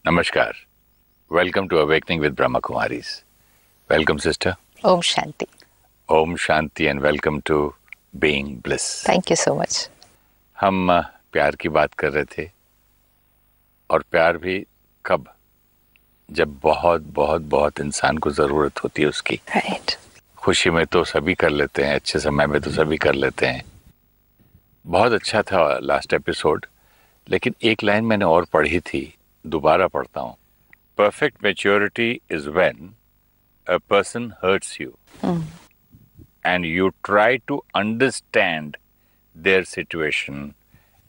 Namaskar. Welcome to Awakening with Brahma Kumaris. Welcome, sister. Om Shanti. Om Shanti and welcome to Being Bliss. Thank you so much. हम प्यार की बात कर रहे थे और प्यार भी कब, जब बहुत बहुत बहुत इंसान को ज़रूरत होती है उसकी. Right. खुशी में तो सभी कर लेते हैं, अच्छे समय में तो सभी कर लेते हैं. बहुत अच्छा था लास्ट एपिसोड, लेकिन एक लाइन मैंने और पढ़ी थी, दोबारा पढ़ता हूँ. Perfect maturity is when a person hurts you and you try to understand their situation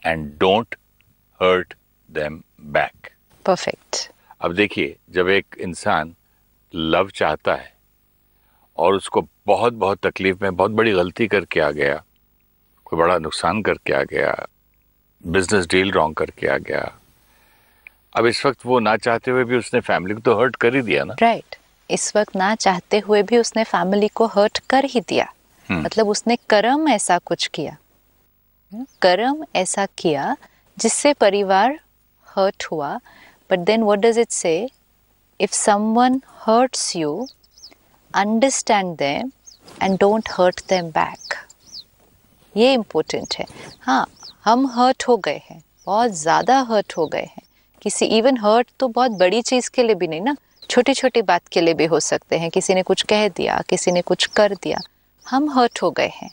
and don't hurt them back. Perfect. अब देखिए, जब एक इंसान लव चाहता है और उसको बहुत बहुत तकलीफ में बहुत बड़ी गलती करके आ गया, कोई बड़ा नुकसान करके आ गया, बिजनेस डील रॉन्ग करके आ गया, अब इस वक्त वो ना चाहते हुए भी उसने फैमिली को तो हर्ट कर ही दिया ना. राइट. इस वक्त ना चाहते हुए भी उसने फैमिली को हर्ट कर ही दिया. मतलब उसने कर्म ऐसा कुछ किया, कर्म ऐसा किया जिससे परिवार हर्ट हुआ. But then what does it say? If someone hurts you, understand them and don't hurt them back. ये इम्पोर्टेंट है. हाँ, हम हर्ट हो गए हैं, बहुत ज़्यादा हर्ट हो गए हैं. किसी इवन हर्ट तो बहुत बड़ी चीज़ के लिए भी नहीं ना, छोटी छोटी बात के लिए भी हो सकते हैं. किसी ने कुछ कह दिया, किसी ने कुछ कर दिया, हम हर्ट हो गए हैं.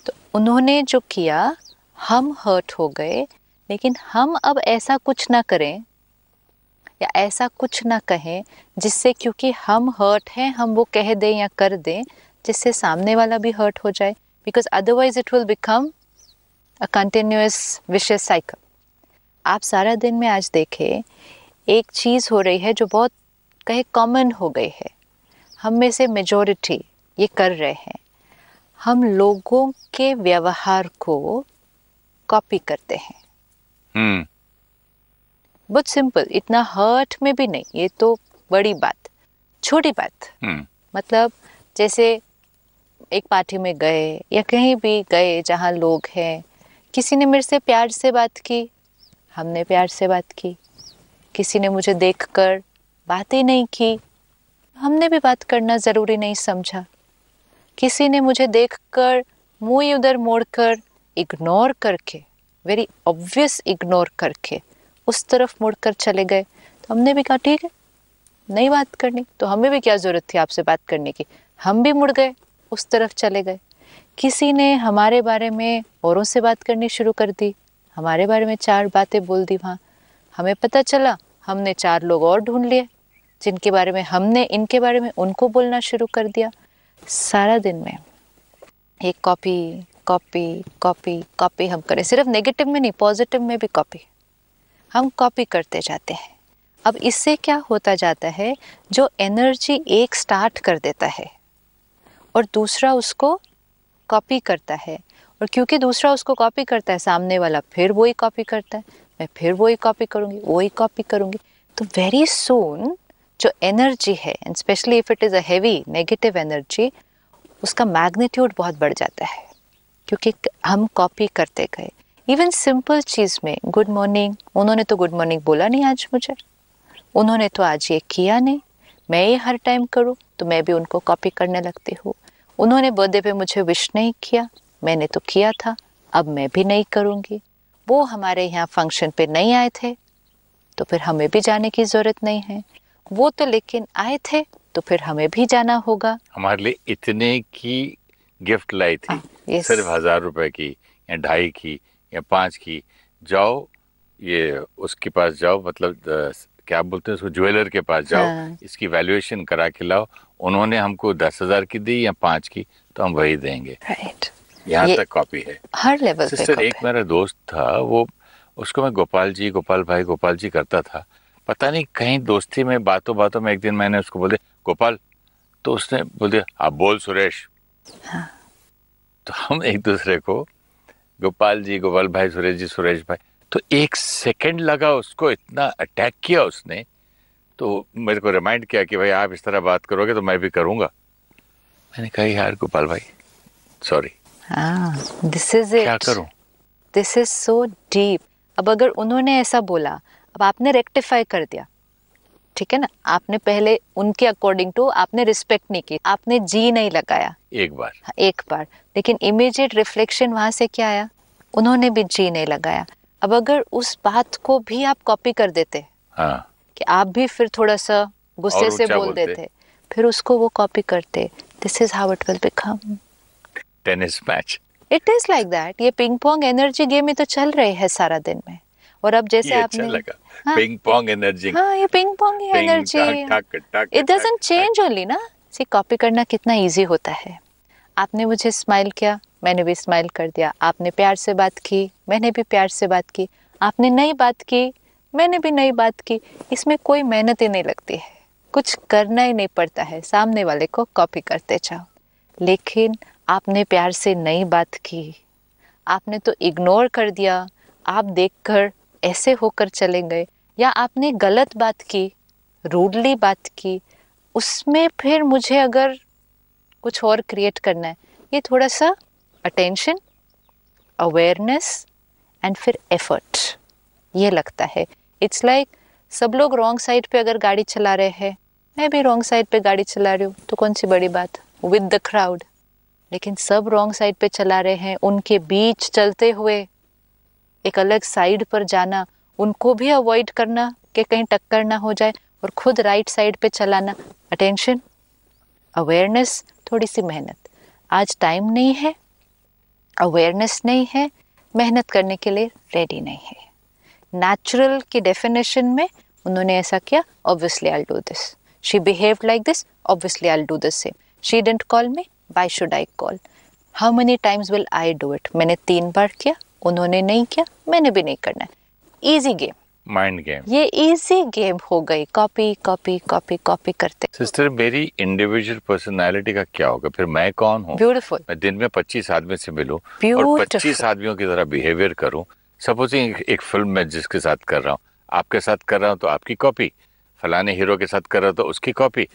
तो उन्होंने जो किया, हम हर्ट हो गए, लेकिन हम अब ऐसा कुछ ना करें या ऐसा कुछ ना कहें जिससे, क्योंकि हम हर्ट हैं, हम वो कह दें या कर दें जिससे सामने वाला भी हर्ट हो जाए. Because otherwise it will become a continuous vicious cycle. आप सारा दिन में आज देखें, एक चीज़ हो रही है जो बहुत कहे कॉमन हो गई है. हम में से मेजॉरिटी ये कर रहे हैं. हम लोगों के व्यवहार को कॉपी करते हैं. बहुत सिंपल, इतना हर्ट में भी नहीं. ये तो बड़ी बात, छोटी बात. मतलब जैसे एक पार्टी में गए या कहीं भी गए जहाँ लोग हैं, किसी ने मेरे से प्यार से बात की, हमने प्यार से बात की. किसी ने मुझे देखकर बात ही नहीं की, हमने भी बात करना ज़रूरी नहीं समझा. किसी ने मुझे देखकर मुंह उधर मोड़कर इग्नोर करके, वेरी ऑब्वियस इग्नोर करके उस तरफ मुड़कर चले गए, तो हमने भी कहा ठीक है, नहीं बात करनी, तो हमें भी क्या ज़रूरत थी आपसे बात करने की. हम भी मुड़ गए, उस तरफ चले गए. किसी ने हमारे बारे में औरों से बात करनी शुरू कर दी, हमारे बारे में 4 बातें बोल दी. वहाँ हमें पता चला, हमने 4 लोग और ढूंढ लिए जिनके बारे में हमने इनके बारे में उनको बोलना शुरू कर दिया. सारा दिन में एक कॉपी कॉपी कॉपी कॉपी हम करें. सिर्फ नेगेटिव में नहीं, पॉजिटिव में भी कॉपी. हम कॉपी करते जाते हैं. अब इससे क्या होता जाता है, जो एनर्जी एक स्टार्ट कर देता है और दूसरा उसको कॉपी करता है, और क्योंकि दूसरा उसको कॉपी करता है, सामने वाला फिर वही कॉपी करता है, मैं फिर वही कॉपी करूँगी, वही कॉपी करूँगी. तो वेरी सून जो एनर्जी है, and specially if it is a heavy negative energy, उसका मैग्नीट्यूड बहुत बढ़ जाता है, क्योंकि हम कॉपी करते गए. इवन सिंपल चीज़ में, गुड मॉर्निंग, उन्होंने तो गुड मॉर्निंग बोला नहीं आज मुझे, उन्होंने तो आज ये किया नहीं, मैं ये हर टाइम करूँ तो मैं भी उनको कॉपी करने लगती हूँ. उन्होंने बर्थडे पे मुझे विश नहीं किया, मैंने तो किया था, अब मैं भी नहीं करूँगी. वो हमारे यहाँ फंक्शन पे नहीं आए थे, तो फिर हमें भी जाने की ज़रूरत नहीं है. वो तो लेकिन आए थे, तो फिर हमें भी जाना होगा. हमारे लिए इतने की गिफ्ट लाई थी, yes. सिर्फ 1000 रुपए की या 2.5 की या 5 की. जाओ, ये उसके पास जाओ, मतलब क्या बोलते हैं उसको, ज्वेलर के पास जाओ. हाँ. इसकी वैल्यूएशन करा के लाओ. उन्होंने हमको 10,000 की दी या 5 की, तो हम वही देंगे. राइट. यहाँ तक कॉपी है, हर लेवल पे. सिस्टर, एक मेरा दोस्त था, वो उसको मैं गोपाल जी, गोपाल भाई, गोपाल जी करता था. पता नहीं कहीं दोस्ती में बातों बातों में एक दिन मैंने उसको बोल दिया गोपाल, तो उसने बोल दिया आप बोल सुरेश. हाँ. तो हम एक दूसरे को गोपाल जी, गोपाल भाई, सुरेश जी, सुरेश भाई. तो 1 सेकंड लगा उसको, इतना अटैक किया उसने. तो मेरे को रिमाइंड किया कि भाई आप इस तरह बात करोगे तो मैं भी करूंगा. मैंने कहा यार गोपाल भाई, सॉरी. हाँ, दिस इज इट. क्या करूं? This is so deep. अब अगर उन्होंने ऐसा बोला, अब आपने रेक्टिफाई कर दिया, ठीक है ना, आपने पहले उनके अकॉर्डिंग टू आपने रिस्पेक्ट नहीं की, आपने जी नहीं लगाया एक बार। एक बार, लेकिन इमीडिएट रिफ्लेक्शन वहां से क्या आया, उन्होंने भी जी नहीं लगाया। अब अगर उस बात को भी आप कॉपी कर देते, हाँ, कि आप भी फिर थोड़ा सा गुस्से से ऊंचा बोल बोलते। देते, फिर उसको वो कॉपी करते, this is how it will become tennis match. It is like that. ये पिंग पोंग एनर्जी गेम में तो चल रहे हैं सारा दिन में। और अब जैसे ये आपने अच्छा लगा, हाँ, पिंग पोंग एनर्जी। हाँ ये ping pong he energy, it doesn't change only ना। सी कॉपी करना कितना इजी होता है। आपने मुझे स्माइल किया, मैंने भी स्माइल कर दिया। आपने प्यार से बात की, मैंने भी प्यार से बात की। आपने नई बात की, मैंने भी नई बात की। इसमें कोई मेहनत ही नहीं लगती है, कुछ करना ही नहीं पड़ता है, सामने वाले को कॉपी करते जाओ। लेकिन आपने प्यार से नई बात की, आपने तो इग्नोर कर दिया, आप देखकर ऐसे होकर चले गए, या आपने गलत बात की, रूडली बात की, उसमें फिर मुझे अगर कुछ और क्रिएट करना है, ये थोड़ा सा अटेंशन, अवेयरनेस एंड फिर एफर्ट, ये लगता है। इट्स लाइक सब लोग रॉन्ग साइड पे अगर गाड़ी चला रहे हैं, मैं भी रॉन्ग साइड पे गाड़ी चला रही हूँ, तो कौन सी बड़ी बात, विद द क्राउड। लेकिन सब रॉन्ग साइड पे चला रहे हैं, उनके बीच चलते हुए एक अलग साइड पर जाना, उनको भी अवॉइड करना कि कहीं टक्कर ना हो जाए, और खुद राइट साइड पे चलाना। अटेंशन, अवेयरनेस, थोड़ी सी मेहनत। आज टाइम नहीं है, अवेयरनेस नहीं है, मेहनत करने के लिए रेडी नहीं है। नेचुरल की डेफिनेशन में उन्होंने ऐसा किया, obviously I will do this. She behaved like this, obviously I will do the same. She didn't call me, why should I call. How many times will I do it. मैंने 3 बार किया, उन्होंने नहीं किया, मैंने भी नहीं करना है। Easy game, mind game. ये इजी गेम हो गई, कॉपी कॉपी कॉपी कॉपी करते। सिस्टर, मेरी इंडिविजुअल पर्सनालिटी का क्या होगा फिर? मैं कौन हूँ? ब्यूटीफुल। मैं दिन में 25 आदमी से मिलूं और Beautiful. 25 आदमियों की तरह बिहेवियर करूं। सपोजिंग एक फिल्म में जिसके साथ कर रहा हूँ, आपके साथ कर रहा हूँ तो आपकी कॉपी, फलाने हीरो के साथ कर रहा हूँ तो उसकी कॉपी।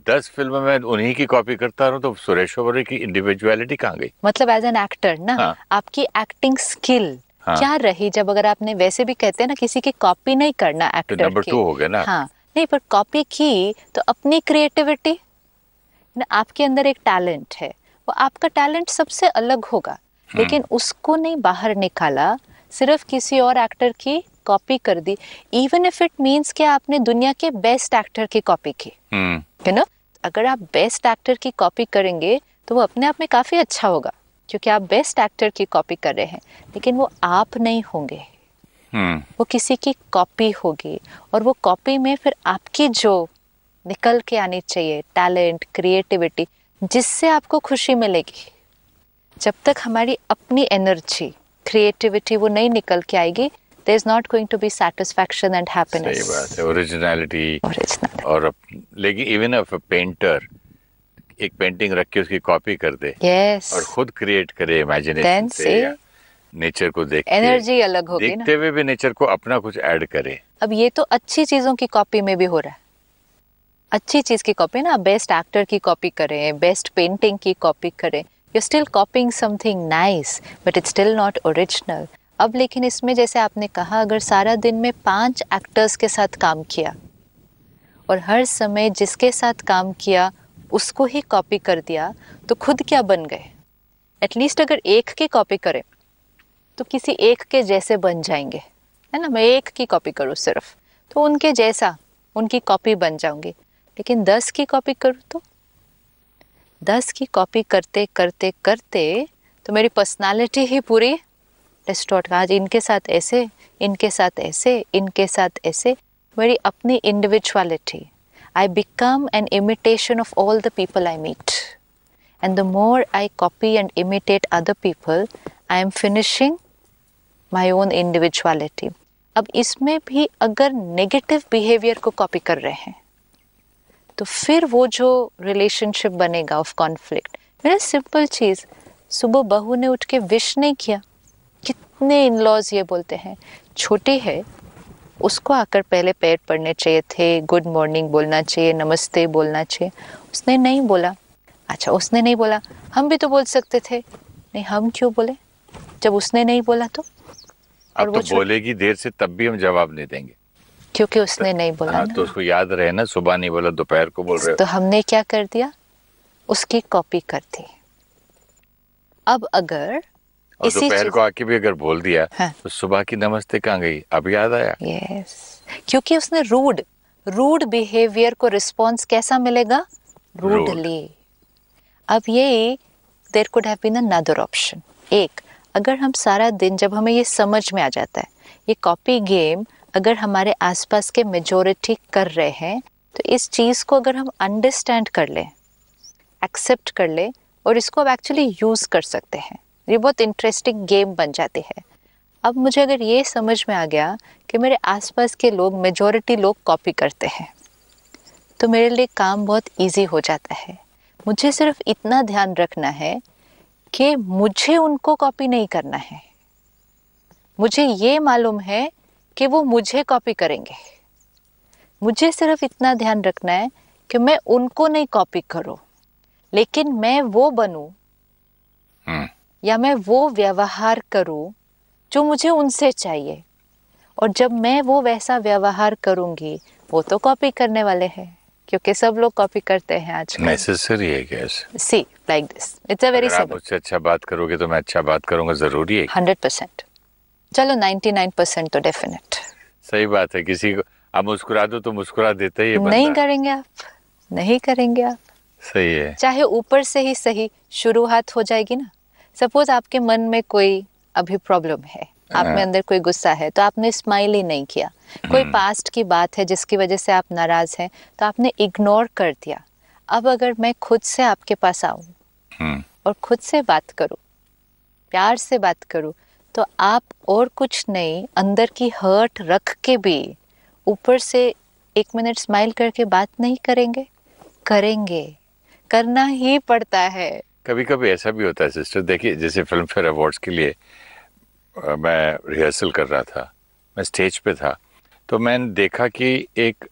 10 फिल्म में उन्हीं की कॉपी करता रहूं तो सुरेश ओबेरॉय की इंडिविजुअलिटी कहाँ गई? मतलब एज एन एक्टर ना, हाँ। आपकी एक्टिंग स्किल हाँ। क्या रही? जब अगर आपने, वैसे भी कहते हैं ना, किसी की कॉपी नहीं करना एक्टर की, नंबर 2 हो गया ना। हाँ नहीं, पर कॉपी की तो अपनी क्रिएटिविटी ना, आपके अंदर एक टैलेंट है, वो आपका टैलेंट सबसे अलग होगा, लेकिन उसको नहीं बाहर निकाला, सिर्फ किसी और एक्टर की कॉपी कर दी। इवन इफ इट मीन्स कि आपने दुनिया के बेस्ट एक्टर की कॉपी की, यू नो, अगर आप बेस्ट एक्टर की कॉपी करेंगे तो वो अपने आप में काफी अच्छा होगा, क्योंकि आप बेस्ट एक्टर की कॉपी कर रहे हैं, लेकिन वो आप नहीं होंगे, वो किसी की कॉपी होगी। और वो कॉपी में फिर आपकी जो निकल के आनी चाहिए टैलेंट, क्रिएटिविटी, जिससे आपको खुशी मिलेगी। जब तक हमारी अपनी एनर्जी, क्रिएटिविटी वो नहीं निकल के आएगी, there is not going to be satisfaction and happiness. सही बात है, ओरिजिनलिटी। Original. और लेकिन इवन अ पेंटर एक पेंटिंग रख के उसकी कॉपी कर दे, Yes. और खुद क्रिएट करे इमेजिनेशन Then से, या नेचर को देख के, एनर्जी अलग होगी ना, देखते हुए भी नेचर को अपना कुछ ऐड करे। अब ये तो अच्छी चीजों की कॉपी में भी हो रहा है। अच्छी चीज की कॉपी ना, बेस्ट एक्टर की कॉपी करें, बेस्ट पेंटिंग की कॉपी करें, you still कॉपिंग something nice, but it's still not original. अब लेकिन इसमें जैसे आपने कहा, अगर सारा दिन में 5 एक्टर्स के साथ काम किया और हर समय जिसके साथ काम किया उसको ही कॉपी कर दिया, तो खुद क्या बन गए? एटलीस्ट अगर एक की कॉपी करें तो किसी एक के जैसे बन जाएंगे, है ना। मैं एक की कॉपी करूँ सिर्फ, तो उनके जैसा, उनकी कॉपी बन जाऊंगी। लेकिन 10 की कॉपी करूँ तो 10 की कॉपी करते करते करते तो मेरी पर्सनालिटी ही पूरी डिस्टॉर्ट। आज इनके साथ ऐसे, इनके साथ ऐसे, इनके साथ ऐसे, मेरी अपनी individuality, I become an imitation of all the people I meet, and the more I copy and imitate other people, I am finishing my own individuality. अब इसमें भी अगर नेगेटिव बिहेवियर को कॉपी कर रहे हैं, तो फिर वो जो रिलेशनशिप बनेगा ऑफ कॉन्फ्लिक्ट। मेरा सिंपल चीज, सुबह बहू ने उठ के विश नहीं किया, कितने इन लॉज ये बोलते हैं, छोटी है उसको आकर पहले पैर पड़ने चाहिए थे, गुड मॉर्निंग बोलना चाहिए, नमस्ते बोलना चाहिए, उसने नहीं बोला। अच्छा, उसने नहीं बोला, हम भी तो बोल सकते थे, नहीं हम क्यों बोले जब उसने नहीं बोला तो? अब तो बोलेगी देर से तब भी हम जवाब नहीं देंगे। क्योंकि उसने नहीं बोला हाँ, ना। तो उसको याद रहे ना, सुबह नहीं बोला दोपहर को बोल रहे हो। तो हमने क्या कर दिया, उसकी कॉपी कर दी। अब अगर और दोपहर को आके भी अगर बोल दिया, हाँ, तो सुबह की नमस्ते कहाँ गई, अब याद आया। यस, क्योंकि उसने रूड बिहेवियर को रिस्पॉन्स कैसा मिलेगा, रूडली। अब ये there could have been another option. एक, अगर हम सारा दिन, जब हमें ये समझ में आ जाता है ये कॉपी गेम अगर हमारे आसपास के मेजॉरिटी कर रहे हैं, तो इस चीज़ को अगर हम अंडरस्टैंड कर लें, एक्सेप्ट कर ले और इसको अब एक्चुअली यूज़ कर सकते हैं, ये बहुत इंटरेस्टिंग गेम बन जाती है। अब मुझे अगर ये समझ में आ गया कि मेरे आसपास के लोग, मेजॉरिटी लोग कॉपी करते हैं, तो मेरे लिए काम बहुत इजी हो जाता है। मुझे सिर्फ इतना ध्यान रखना है कि मुझे उनको कॉपी नहीं करना है। मुझे ये मालूम है कि वो मुझे कॉपी करेंगे। मुझे सिर्फ इतना ध्यान रखना है कि मैं उनको नहीं कॉपी करूं, लेकिन मैं वो बनूं या मैं वो व्यवहार करूं जो मुझे उनसे चाहिए। और जब मैं वो वैसा व्यवहार करूंगी, वो तो कॉपी करने वाले हैं, क्योंकि सब लोग कॉपी करते हैं आजकल। नेसेसरी है क्या? See like this, it's a very simple. आप मुझसे अच्छा बात करोगे तो मैं अच्छा बात करूंगा, जरूरी है। 100%, चलो 99% तो डेफिनेट। सही बात है। किसी को आप मुस्कुरा दो तो मुस्कुरा देते ही ये बंदा। नहीं करेंगे आप, नहीं करेंगे आप। सही है। चाहे ऊपर से ही सही शुरुआत हो जाएगी ना। सपोज आपके मन में कोई अभी प्रॉब्लम है, आप में अंदर कोई गुस्सा है, तो आपने स्माइल ही नहीं किया। कोई पास्ट की बात है जिसकी वजह से आप नाराज हैं, तो आपने इग्नोर कर दिया। अब अगर मैं खुद से आपके पास आऊं और खुद से बात करूं, प्यार से बात करूं, तो आप और कुछ नहीं, अंदर की हर्ट रख के भी ऊपर से 1 मिनट स्माइल करके बात नहीं करेंगे? करेंगे, करना ही पड़ता है। कभी कभी ऐसा भी होता है सिस्टर। देखिए, जैसे फिल्म फेयर अवार्ड्स के लिए मैं रिहर्सल कर रहा था, मैं स्टेज पे था, तो मैंने देखा कि एक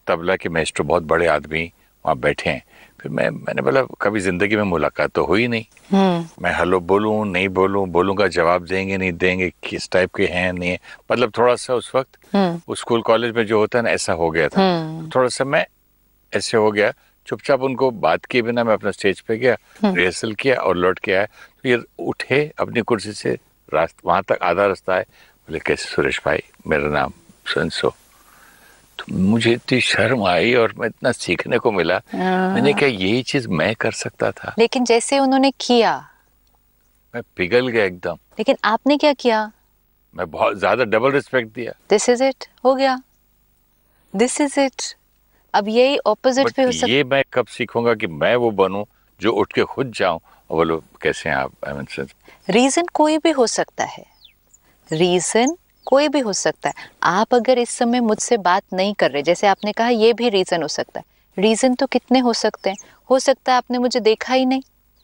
तबला के मास्टर, बहुत बड़े आदमी वहाँ बैठे हैं। फिर मैंने बोला, कभी जिंदगी में मुलाकात तो हुई नहीं, मैं हेलो बोलूँ नहीं बोलूँ, बोलूँगा जवाब देंगे नहीं देंगे, किस टाइप के हैं नहीं है, मतलब थोड़ा सा उस वक्त उस स्कूल कॉलेज में जो होता है ना, ऐसा हो गया था। थोड़ा सा मैं ऐसे हो गया, चुपचाप उनको बात किए बिना मैं अपना स्टेज पे गया, रिहर्सल किया और लौट के आया। तो ये उठे अपनी कुर्सी से, वहां तक आधा रास्ता है, बोले कैसे सुरेश भाई, मेरा नाम सो। तो मुझे इतनी शर्म आई और मैं इतना सीखने को मिला। मैंने कहा यही चीज मैं कर सकता था। लेकिन जैसे उन्होंने किया, मैं पिघल गया एकदम। लेकिन आपने क्या किया? मैं बहुत ज्यादा डबल रिस्पेक्ट दिया। दिस इज इट, हो गया, दिस इज इट। अब यही ऑपोजिट पे हो सकता है। ये मैं कब सीखूंगा कि मैं वो बनूं जो उठ के खुद जाऊं और बोलो कैसे हैं आप। रीजन कोई भी हो सकता है, रीजन कोई भी हो सकता है। आप अगर इस समय मुझसे बात नहीं कर रहे, जैसे आपने कहा, ये भी रीजन हो सकता है। रीजन तो कितने हो सकते हैं। हो सकता है आपने मुझे देखा ही नहीं,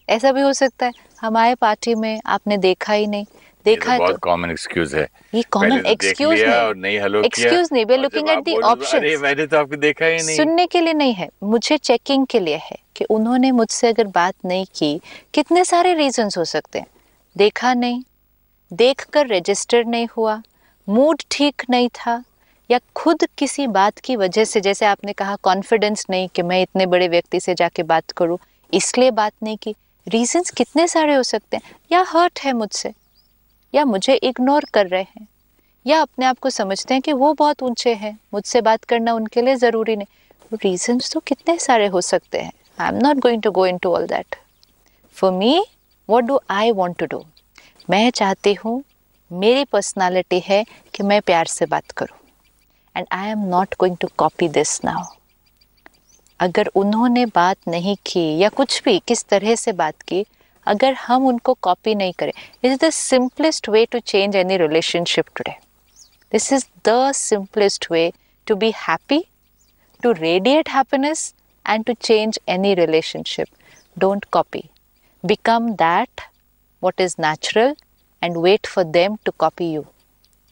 ऐसा भी हो सकता है। हम आए पार्टी में, आपने देखा ही नहीं। देखा है तो बहुत कॉमन एक्सक्यूज है। ये कॉमन एक्सक्यूज नहीं, एक्सक्यूज नहीं, we are looking at the options. मैंने तो आपको देखा ही नहीं। सुनने के लिए नहीं है, मुझे चेकिंग के लिए है कि उन्होंने मुझसे अगर बात नहीं की, कितने सारे रीजंस हो सकते हैं। देखा नहीं, देखकर रजिस्टर नहीं हुआ, मूड ठीक नहीं था, या खुद किसी बात की वजह से, जैसे आपने कहा, कॉन्फिडेंस नहीं कि मैं इतने बड़े व्यक्ति से जाके बात करूं, इसलिए बात नहीं की। रीजंस कितने सारे हो सकते हैं। या हर्ट है मुझसे, या मुझे इग्नोर कर रहे हैं, या अपने आप को समझते हैं कि वो बहुत ऊंचे हैं, मुझसे बात करना उनके लिए ज़रूरी नहीं। रीजंस तो कितने सारे हो सकते हैं। I am not going to go into all that. For me, what do I want to do? मैं चाहती हूँ, मेरी पर्सनालिटी है कि मैं प्यार से बात करूँ, and I am not going to copy this now. अगर उन्होंने बात नहीं की या कुछ भी किस तरह से बात की, अगर हम उनको कॉपी नहीं करें, is the simplest way to change any relationship today. This is the simplest way to be happy, to radiate happiness and to change any relationship. Don't copy, become that what is natural and wait for them to copy you,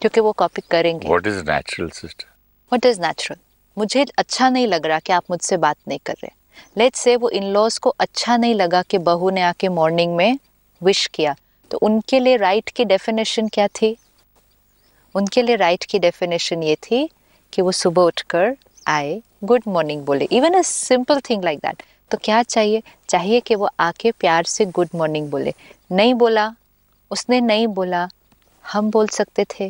क्योंकि वो copy करेंगे। What is natural sister? What is natural? मुझे अच्छा नहीं लग रहा कि आप मुझसे बात नहीं कर रहे। लेट्स से वो इन-लॉज को अच्छा नहीं लगा कि बहू ने आके मॉर्निंग में विश किया, तो उनके लिए राइट की डेफिनेशन क्या थी? उनके लिए राइट की डेफिनेशन ये थी कि वो सुबह उठकर आए, गुड मॉर्निंग बोले, even a simple thing like that. तो क्या चाहिए? चाहिए कि वो आके प्यार से गुड मॉर्निंग बोले। नहीं बोला, उसने नहीं बोला, हम बोल सकते थे,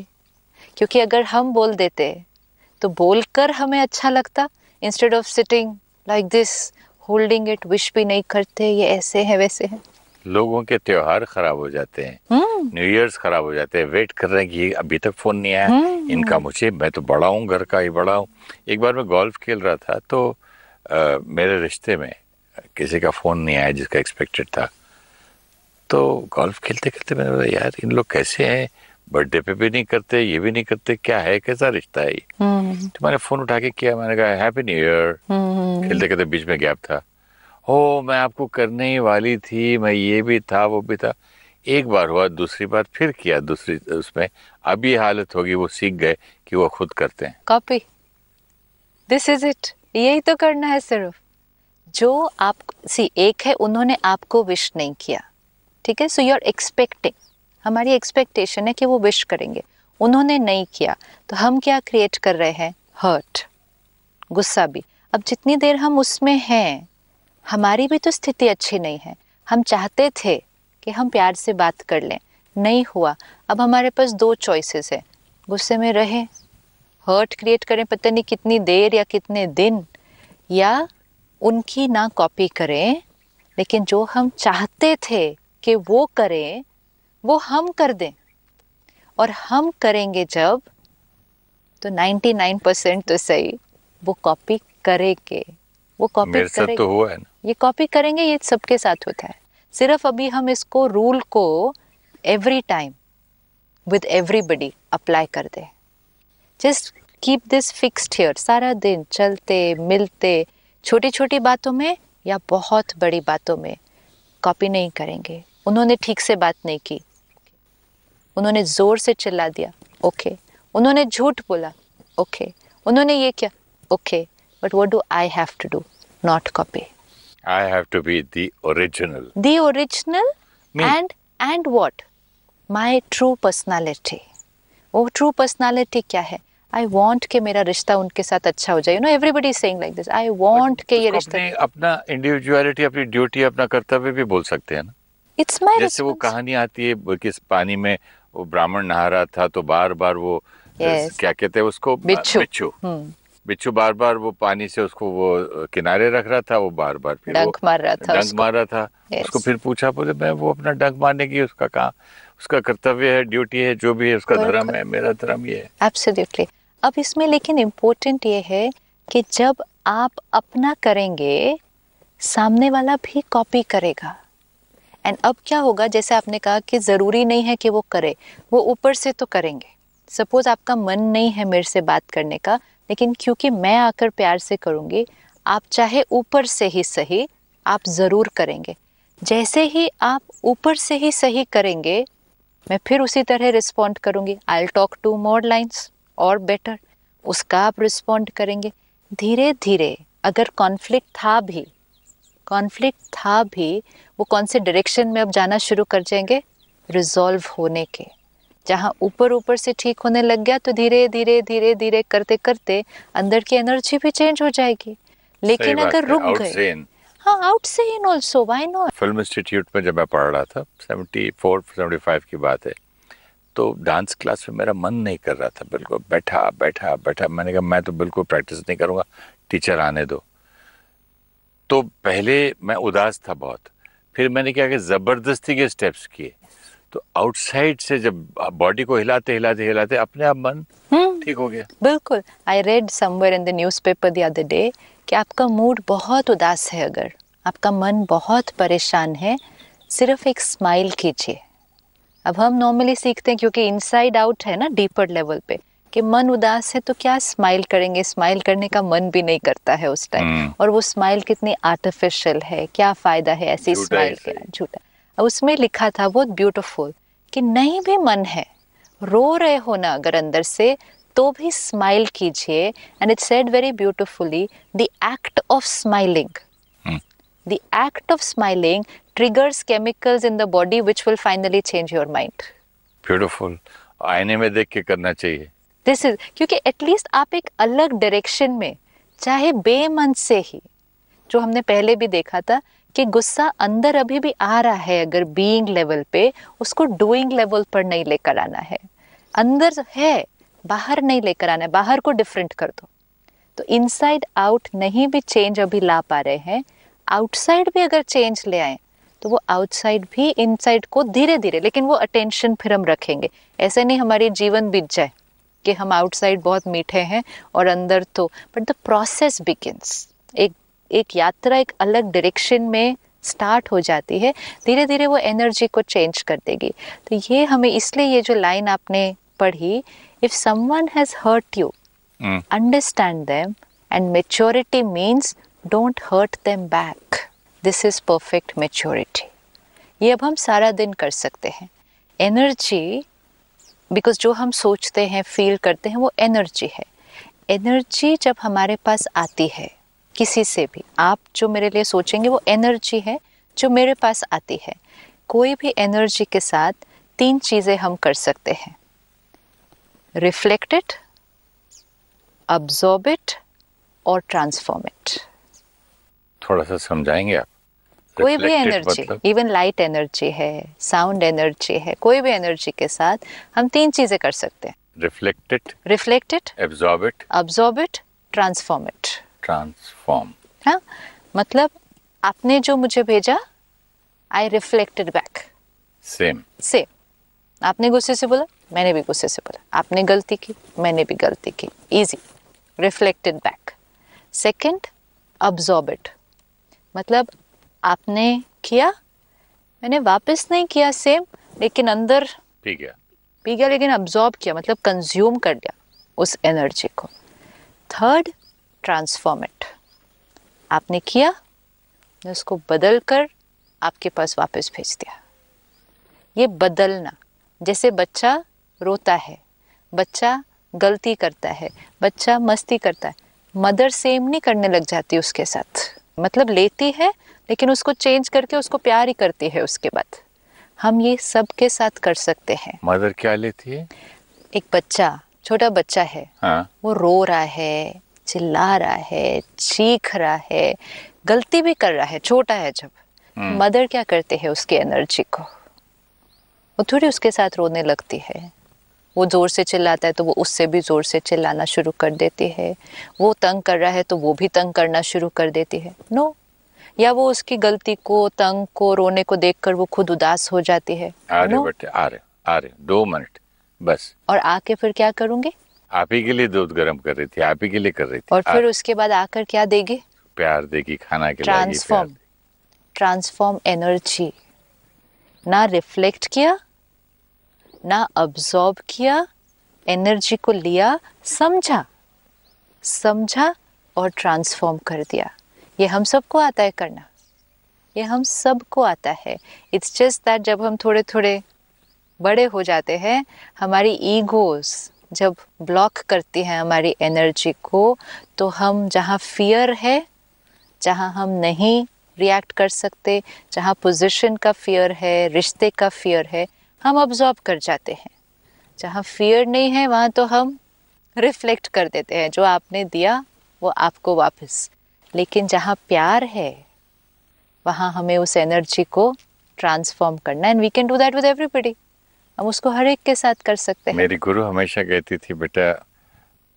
क्योंकि अगर हम बोल देते तो बोलकर हमें अच्छा लगता, instead of sitting like this holding it, wish भी नहीं करते, ये ऐसे है वैसे है। लोगों के त्योहार खराब हो जाते हैं, न्यू ईयर्स खराब हो जाते हैं, वेट कर रहे हैं कि अभी तक फोन नहीं आया इनका, मुझे, मैं तो बड़ा हूँ, घर का ही बड़ा हूँ। एक बार मैं गोल्फ खेल रहा था तो मेरे रिश्ते में किसी का फोन नहीं आया जिसका एक्सपेक्टेड था। तो गोल्फ खेलते खेलते मैंने बोला यार इन लोग कैसे हैं, बर्थडे पे भी नहीं करते, ये भी नहीं करते, क्या है, कैसा रिश्ता है ये। तो मैंने फोन उठा के किया, मैंने कहा हैप्पी न्यू ईयर। खेलते खेलते बीच में गैप था, हो मैं आपको करने ही वाली थी, मैं ये भी था वो भी था। एक बार हुआ, दूसरी बार फिर किया, दूसरी उसमें अब ये हालत होगी, वो सीख गए कि वो खुद करते हैं। कॉपी, दिस इज इट, यही तो करना है सिर्फ। जो आप एक है उन्होंने आपको विश नहीं किया, ठीक है, सो यू आर एक्सपेक्टिंग, हमारी एक्सपेक्टेशन है कि वो विश करेंगे, उन्होंने नहीं किया, तो हम क्या क्रिएट कर रहे हैं? हर्ट, गुस्सा भी। अब जितनी देर हम उसमें हैं, हमारी भी तो स्थिति अच्छी नहीं है। हम चाहते थे कि हम प्यार से बात कर लें, नहीं हुआ। अब हमारे पास दो चॉइसेस है, गुस्से में रहें, हर्ट क्रिएट करें पता नहीं कितनी देर या कितने दिन, या उनकी ना कॉपी करें, लेकिन जो हम चाहते थे कि वो करें वो हम कर दें। और हम करेंगे जब, तो 99% तो सही वो कॉपी करेंगे, वो कॉपी मेरे साथ तो हुआ है ना, ये कॉपी करेंगे, ये सबके साथ होता है। सिर्फ अभी हम इसको रूल को every time with everybody apply कर दे। Just keep this fixed here, सारा दिन चलते मिलते, छोटी छोटी बातों में या बहुत बड़ी बातों में कॉपी नहीं करेंगे। उन्होंने ठीक से बात नहीं की, उन्होंने जोर से चिल्ला दिया, ओके, उन्होंने झूठ बोला, ओके, उन्होंने ये किया, okay, but what do I have to do? Not copy, I have to be the original. the original Me. and what? My true personality. वो true personality क्या है? I want कि मेरा रिश्ता उनके साथ अच्छा हो जाए। You know, everybody is saying like this. I want कि ये रिश्ता। अपना इंडिविजुअलिटी, अपनी ड्यूटी, अपना कर्तव्य भी बोल सकते हैं ना। It's my जैसे वो कहानी आती है किस पानी में वो ब्राह्मण नहा रहा था तो बार बार वो क्या कहते हैं उसको, बिच्छू बिच्छू बार बार वो पानी से उसको वो किनारे रख रहा था, वो बार बार फिर डंक मार रहा था, उसको फिर पूछा, बोले मैं वो अपना डंक मारने की उसका कहाँ, उसका कर्तव्य है, ड्यूटी है, जो भी है उसका धर्म है, मेरा धर्म ये है। एब्सोल्युटली। अब इसमें लेकिन इम्पोर्टेंट ये है कि जब आप अपना करेंगे सामने वाला भी कॉपी करेगा। एंड अब क्या होगा, जैसे आपने कहा कि ज़रूरी नहीं है कि वो करे, वो ऊपर से तो करेंगे। सपोज आपका मन नहीं है मेरे से बात करने का, लेकिन क्योंकि मैं आकर प्यार से करूँगी, आप चाहे ऊपर से ही सही, आप ज़रूर करेंगे। जैसे ही आप ऊपर से ही सही करेंगे, मैं फिर उसी तरह रिस्पॉन्ड करूँगी, I will talk 2 more lines और बेटर, उसका आप रिस्पॉन्ड करेंगे। धीरे धीरे अगर कॉन्फ्लिक्ट था भी, वो कौन से डायरेक्शन में अब जाना शुरू कर जाएंगे? रिजॉल्व होने के। जहाँ ऊपर से ठीक होने लग गया, तो धीरे धीरे करते करते अंदर की एनर्जी भी चेंज हो जाएगी। लेकिन अगर रुक गए, हाँ, आउट से in also, why not. Film institute में जब मैं पढ़ रहा था, 74-75 की बात है, तो डांस क्लास में मेरा मन नहीं कर रहा था, बिल्कुल बैठा। मैंने कहा मैं तो बिल्कुल प्रैक्टिस नहीं करूँगा, टीचर आने दो। तो पहले मैं उदास था बहुत, फिर मैंने क्या कि ज़बरदस्ती के स्टेप्स किए, तो आउटसाइड से जब बॉडी को हिलाते अपने आप मन ठीक हो गया। बिल्कुल। I read somewhere in the newspaper the other day कि आपका मूड बहुत उदास है, अगर आपका मन बहुत परेशान है, सिर्फ एक स्माइल कीजिए। अब हम नॉर्मली सीखते हैं, क्योंकि इनसाइड आउट है ना, डीपर लेवल पे, कि मन उदास है तो क्या स्माइल करेंगे, स्माइल करने का मन भी नहीं करता है उस टाइम। और वो स्माइल कितनी आर्टिफिशियल है, क्या फ़ायदा है ऐसी स्माइल का, झूठा। उसमें लिखा था बहुत ब्यूटीफुल कि नहीं भी मन है, रो रहे हो ना अगर अंदर से, तो भी स्माइल कीजिए। And it said very beautifully, the act of smiling triggers chemicals in the body which will finally change your mind. Beautiful. आईने में देख के करना चाहिए। दिस इज, क्योंकि एटलीस्ट आप एक अलग डायरेक्शन में, चाहे बेमन से ही, जो हमने पहले भी देखा था कि गुस्सा अंदर अभी भी आ रहा है, अगर बीइंग लेवल पे, उसको डूइंग लेवल पर नहीं लेकर आना है। अंदर है, बाहर नहीं लेकर आना है, बाहर को डिफरेंट कर दो। तो इनसाइड आउट नहीं भी चेंज अभी ला पा रहे हैं, आउटसाइड भी अगर चेंज ले आए तो वो आउटसाइड भी इनसाइड को धीरे धीरे, लेकिन वो अटेंशन फिर हम रखेंगे। ऐसे नहीं हमारी जीवन बीत जाए कि हम आउटसाइड बहुत मीठे हैं और अंदर तो, बट द प्रोसेस बिगिंस। एक यात्रा एक अलग डायरेक्शन में स्टार्ट हो जाती है, धीरे धीरे वो एनर्जी को चेंज कर देगी। तो ये हमें, इसलिए ये जो लाइन आपने पढ़ी, if someone has hurt you, understand them, and maturity means don't hurt them back. This is perfect maturity. ये अब हम सारा दिन कर सकते हैं। एनर्जी, बिकॉज जो हम सोचते हैं, फील करते हैं, वो एनर्जी है। एनर्जी जब हमारे पास आती है किसी से भी, आप जो मेरे लिए सोचेंगे वो एनर्जी है जो मेरे पास आती है। कोई भी एनर्जी के साथ 3 चीज़ें हम कर सकते हैं: रिफ्लेक्ट इट, absorb it और transform it। थोड़ा सा समझाएंगे आप? कोई भी एनर्जी, मतलब? इवन लाइट एनर्जी है, साउंड एनर्जी है, कोई भी एनर्जी के साथ हम 3 चीजें कर सकते हैं: reflect it, absorb it, transform it। Transform. हाँ, मतलब आपने जो मुझे भेजा, I reflected back। सेम। आपने गुस्से से बोला, मैंने भी गुस्से से बोला। आपने गलती की, मैंने भी गलती की। Easy, reflected back. Second, absorb it, मतलब आपने किया, मैंने वापस नहीं किया सेम, लेकिन अंदर पी गया, लेकिन अब्जॉर्ब किया, मतलब कंज्यूम कर लिया उस एनर्जी को। थर्ड, ट्रांसफॉर्म इट, आपने किया, मैं उसको बदल कर आपके पास वापस भेज दिया। ये बदलना, जैसे बच्चा रोता है, बच्चा गलती करता है, बच्चा मस्ती करता है, मदर सेम नहीं करने लग जाती उसके साथ, मतलब लेती है लेकिन उसको चेंज करके उसको प्यार ही करती है उसके बाद। हम ये सब के साथ कर सकते हैं। मदर क्या लेती है? एक बच्चा, छोटा बच्चा है, हाँ। वो रो रहा है, चिल्ला रहा है, चीख रहा है, गलती भी कर रहा है, छोटा है जब, मदर क्या करते हैं उसकी एनर्जी को, वो थोड़ी उसके साथ रोने लगती है। वो जोर से चिल्लाता है तो वो उससे भी जोर से चिल्लाना शुरू कर देती है। वो तंग कर रहा है तो वो भी तंग करना शुरू कर देती है। नो, या वो उसकी गलती को, तंग को, रोने को देखकर वो खुद उदास हो जाती है। आ रहे 2 मिनट बस। और आके फिर क्या करूंगी? आप ही के लिए दूध गर्म कर रही थी, आप ही के लिए कर रही थी। और फिर उसके बाद आकर क्या देगी? प्यार देगी, खाना खिलाएगी। Transform energy. ना रिफ्लेक्ट किया, ना अब्सॉर्ब किया, एनर्जी को लिया, समझा और ट्रांसफॉर्म कर दिया। ये हम सबको आता है करना, ये हम सबको आता है। इट्स जस्ट दैट जब हम थोड़े थोड़े बड़े हो जाते हैं, हमारी ईगोज जब ब्लॉक करती हैं हमारी एनर्जी को, तो हम जहाँ फियर है, जहाँ हम नहीं रिएक्ट कर सकते, जहाँ पोजीशन का फियर है, रिश्ते का फियर है, हम अब्जॉर्ब कर जाते हैं। जहाँ फियर नहीं है वहाँ तो हम रिफ्लेक्ट कर देते हैं, जो आपने दिया वो आपको वापस। लेकिन जहाँ प्यार है वहाँ हमें उस एनर्जी को ट्रांसफॉर्म करना, and we can do that with everybody. हम उसको हर एक के साथ कर सकते हैं। मेरी गुरु हमेशा कहती थी, बेटा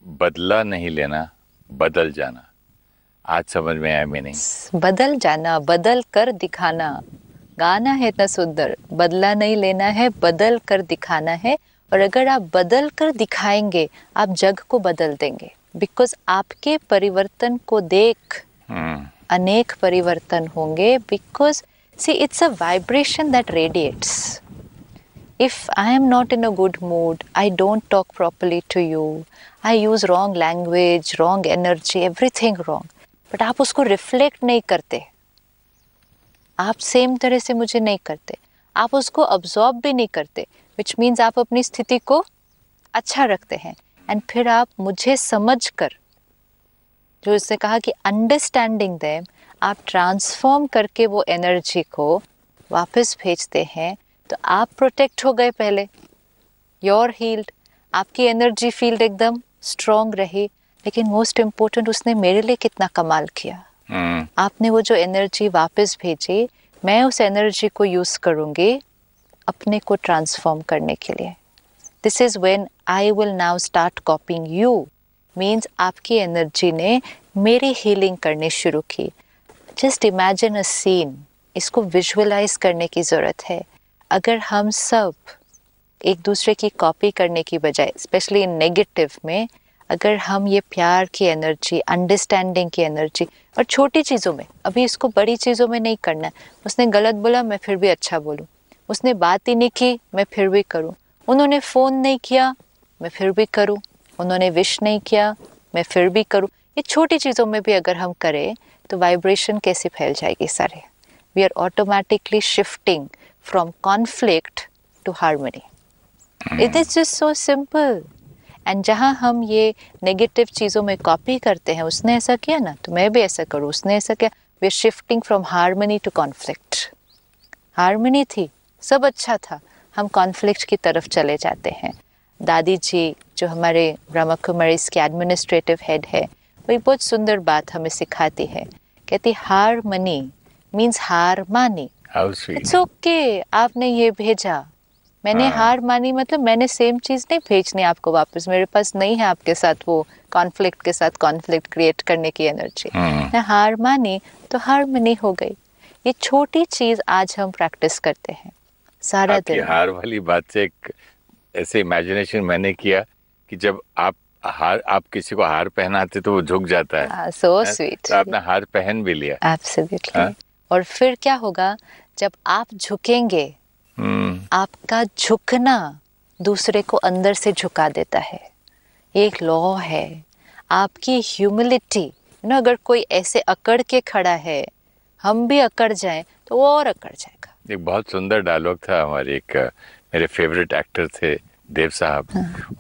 बदला नहीं लेना, बदल जाना। आज समझ में आया मीनिंग। बदल जाना, बदल कर दिखाना। गाना है इतना सुंदर, बदला नहीं लेना है, बदल कर दिखाना है। और अगर आप बदल कर दिखाएंगे, आप जग को बदल देंगे। बिकॉज आपके परिवर्तन को देख अनेक परिवर्तन होंगे। Because see, it's a vibration that radiates. If I am not in a good mood, I don't talk properly to you, I use wrong language, wrong energy, everything wrong. But आप उसको reflect नहीं करते, आप same तरह से मुझे नहीं करते, आप उसको अब्जॉर्ब भी नहीं करते, which means आप अपनी स्थिति को अच्छा रखते हैं। एंड फिर आप मुझे समझ कर, जो इसने कहा कि अंडरस्टैंडिंग देम, आप ट्रांसफॉर्म करके वो एनर्जी को वापस भेजते हैं। तो आप प्रोटेक्ट हो गए पहले, योर हील्ड। आपकी एनर्जी फील्ड एकदम स्ट्रॉन्ग रही, लेकिन मोस्ट इम्पोर्टेंट उसने मेरे लिए कितना कमाल किया। आपने वो जो एनर्जी वापस भेजी, मैं उस एनर्जी को यूज करूंगी अपने को ट्रांसफॉर्म करने के लिए। This is when I will now start कॉपिंग you, means आपकी एनर्जी ने मेरी हीलिंग करनी शुरू की। जस्ट इमेजिन अ सीन, इसको विजुअलाइज करने की ज़रूरत है। अगर हम सब एक दूसरे की कॉपी करने की बजाय, स्पेशली इन नेगेटिव में, अगर हम ये प्यार की एनर्जी, अंडरस्टैंडिंग की एनर्जी, और छोटी चीज़ों में, अभी इसको बड़ी चीज़ों में नहीं करना है। उसने गलत बोला, मैं फिर भी अच्छा बोलूँ। उसने बात ही नहीं की, मैं फिर भी करूँ। उन्होंने फ़ोन नहीं किया, मैं फिर भी करूँ। उन्होंने विश नहीं किया, मैं फिर भी करूँ। ये छोटी चीज़ों में भी अगर हम करें तो वाइब्रेशन कैसे फैल जाएगी सारे। We are automatically shifting from conflict to harmony. It is just so simple. And जहाँ हम ये नेगेटिव चीज़ों में कॉपी करते हैं, उसने ऐसा किया ना तो मैं भी ऐसा करूँ, उसने ऐसा किया, we are shifting from harmony to conflict. Harmony थी, सब अच्छा था, हम कॉन्फ्लिक्ट की तरफ चले जाते हैं। दादी जी जो हमारे ब्रह्मा कुमारीज के एडमिनिस्ट्रेटिव हेड है, वही बहुत सुंदर बात हमें सिखाती है। कहती हार्मनी मीन्स हार मानी। इट्स ओके, आपने ये भेजा, मैंने हार मानी, मतलब मैंने सेम चीज़ नहीं भेजनी आपको वापस। मेरे पास नहीं है आपके साथ वो कॉन्फ्लिक्ट के साथ कॉन्फ्लिक्ट क्रिएट करने की एनर्जी। मैं हार मानी तो हार्मनी हो गई। ये छोटी चीज़ आज हम प्रैक्टिस करते हैं सारा दिन। हार वाली बात से एक ऐसे इमेजिनेशन मैंने किया कि जब आप किसी को हार पहनाते तो वो झुक जाता है। So sweet. तो आपने हार पहन भी लिया। एब्सोल्युटली। और फिर क्या होगा, जब आप झुकेंगे, आपका झुकना दूसरे को अंदर से झुका देता है। एक लॉ है, आपकी ह्यूमिलिटी, अगर कोई ऐसे अकड़ के खड़ा है, हम भी अकड़ जाएं तो वो और अकड़ जाएगा। एक बहुत सुंदर डायलॉग था हमारे एक मेरे फेवरेट एक्टर थे देव साहब।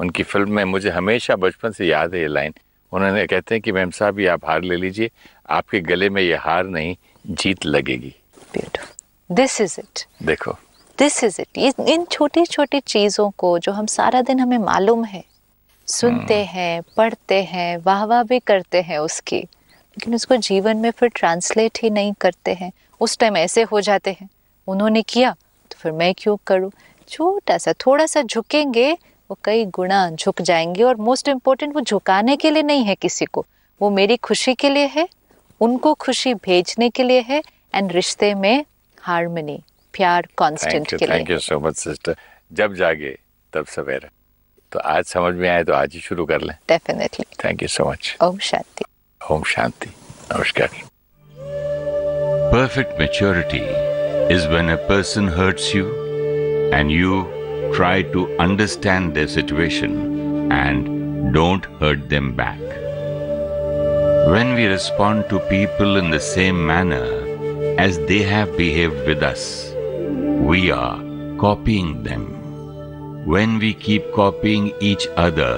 उनकी फिल्म में मुझे हमेशा बचपन से याद है ये लाइन। उन्होंने कहते हैं कि मैम साहब ये आप हार ले लीजिए, आपके गले में ये हार नहीं जीत लगेगी। Beautiful, this is it. देखो दिस इज इट। इन छोटी छोटी चीज़ों को जो हम सारा दिन हमें मालूम है, सुनते हैं, पढ़ते हैं, वाह वाह भी करते हैं उसकी, लेकिन उसको जीवन में फिर ट्रांसलेट ही नहीं करते हैं। उस टाइम ऐसे हो जाते हैं, उन्होंने किया तो फिर मैं क्यों करूं। छोटा सा थोड़ा सा झुकेंगे, वो कई गुना झुक जाएंगे। और मोस्ट इम्पोर्टेंट, वो झुकाने के लिए नहीं है किसी को, वो मेरी खुशी के लिए है, उनको खुशी भेजने के लिए है। एंड रिश्ते में हार्मनी, प्यार कांस्टेंट के लिए। Thank you so much sister. जब जागे तब सवेरा। तो आज समझ में आए तो आज ही शुरू कर लें। Definitely. Thank you so much. ओम शांति। ओम शांति। नमस्कार। Perfect maturity is when a person hurts you and you try to understand their situation and don't hurt them back. When we respond to people in the same manner as they have behaved with us, we are copying them. When we keep copying each other,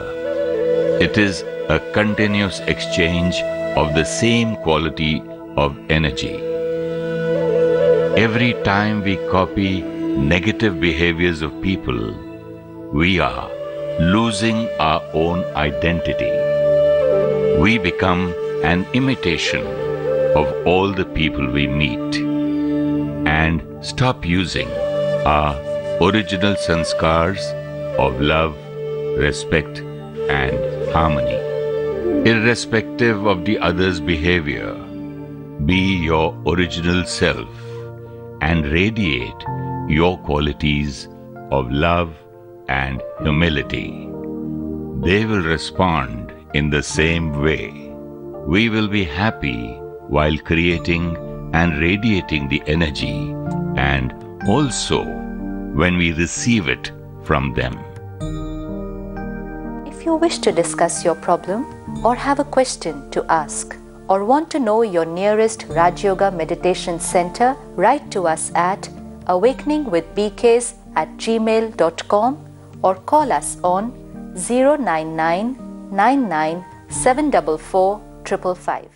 it is a continuous exchange of the same quality of energy. Every time we copy negative behaviors of people, we are losing our own identity. We become an imitation of all the people we meet and stop using our original sanskars of love, respect and harmony. Irrespective of the other's behavior, be your original self and radiate your qualities of love and humility. They will respond in the same way. We will be happy while creating and radiating the energy, and also when we receive it from them. If you wish to discuss your problem or have a question to ask or want to know your nearest Raj Yoga Meditation Center, write to us at awakeningwithbks@gmail.com or call us on 099 99 744 555.